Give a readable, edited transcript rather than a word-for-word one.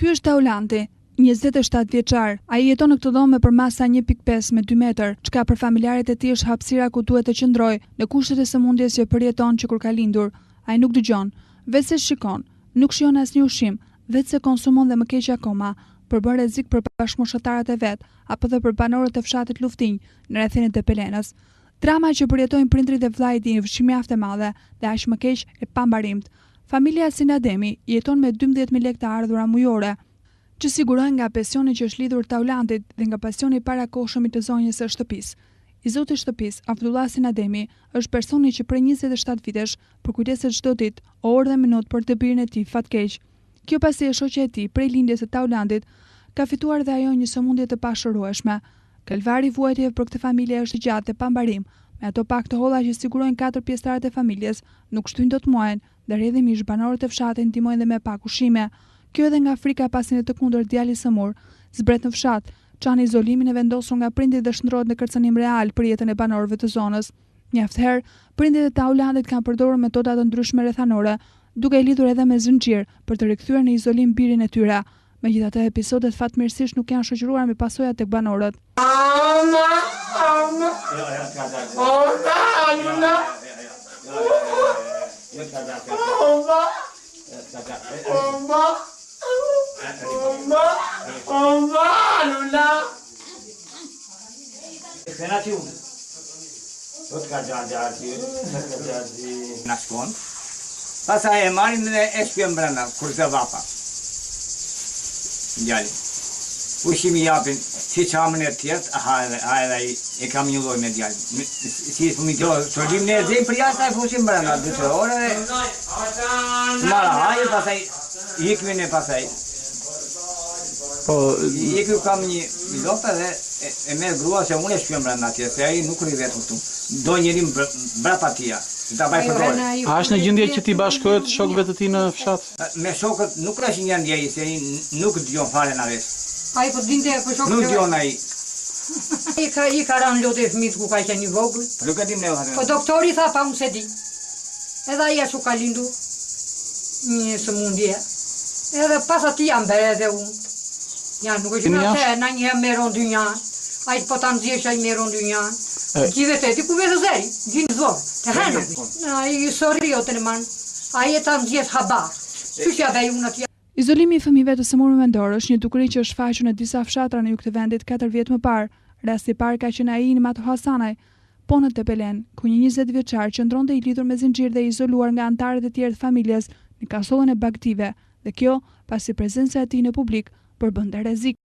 Ky është Taulanti, 27 vjeçar. Ai jeton në këtë dhomë me përmasa 1.5 me 2 metër, çka për familjarët e tij është hapësira ku duhet të qëndrojë në kushtet e sëmundjes që përjeton që kur ka lindur. Ai nuk dëgjon, vetë se shikon, nuk shijon asnjë ushqim, vetë se konsumon dhe më keq akoma, për bërë rrezik për bashkëmoshatarët e vet, apo dhe për banorët e fshatit Luftinj në rrethinat e Pelenës. Drama që përjetojnë prindrit e vllajit është mjaft e madhe dhe aq më keq e pambarimt. Familja Sinademi jeton me 12.000 lekë të ardhura mujore, që sigurojnë nga pensioni që është lidhur Taulantit dhe nga pensioni parakohshëm i të zonjës së shtëpisë. I zoti i shtëpisë, Abdullah Sinademi, është personi që prej 27 vitesh përkujdeset çdo ditë, orë dhe minutë për të birin e tij fatkeq. Kjo pasi e shoqja e tij prej lindjes së Taulantit ka fituar dhe ajo një sëmundje të pashërueshme. Kalvari i vuajtjeve për këtë familje është i gjatë e pambarim, me ato pak të holla që sigurojnë 4 pjesëtarët e familjes, nuk shtyjnë dot muajin dhe rrjedhimisht banorët e fshatit ndihmojnë dhe me pak ushqime. Kjo edhe nga frika pasi në të kundërt djalit Samur zbret në fshat, çani izolimin e vendosur nga prindit dhe shndrohet në kërcënim real për jetën e banorëve të zonës. Mjaft herë, prindit e Taulantit kanë përdorur metoda të ndryshme rrethanore, duke i lidhur edhe me zënxhir për të rikthyer në izolim birin e tyre. Megjithatë, episodet fatmirësisht nuk janë shoqëruar me pasoja tek banorët. Pastaj e marrin dhe e shpjën brenda kur të vapa. Djali. Ushimi japin, si çamën e tjerë, ha e kam një lloj me djalin. Si fëmijë do, çolim ne zim për jashtë ai fushim brenda 2 orë. Mara hajë pastaj ikmin e pastaj. Po iku kam një lopë dhe e merr grua se unë e shpjëm brenda atje, se ai nuk rri vetëm këtu. Do njëri brapa tia. A është në gjendje që ti bashkohet shokëve të tij në fshat? Me shokët nuk është një gjendje, se nuk dëgjon fare na vesh. Ai po dinte po shokët. Nuk dëgjon ai. I ka rënë lotë fëmijë ku ka qenë i vogël. Nuk e dim ne. Po doktori tha pa unë se di. Edhe ai ashtu ka lindur një sëmundje. Edhe pas atij jam bërë edhe unë. Ja, nuk është në se na një merron dynja. Ai po ta nxjesh ai merron dynja. Gjithë të ti ku vetë zeri, gjithë zor. Të hënë. Ai sorri o të man. Ai e ta nxjesh habar. Çuçi ai unë atje. Izolimi i fëmijëve të sëmurë mendor është një dukuri që është faqur në disa fshatra në jug të vendit 4 vjet më parë. Rasti i parë ka qenë ai në Mato Hasanaj, po në Tepelen, ku një 20 vjeçar qëndronte i lidhur me zinxhir dhe izoluar nga anëtarët e tjerë të familjes në kasollën e Bagtive, dhe kjo pasi prezenca e tij në publik përbënte rrezik.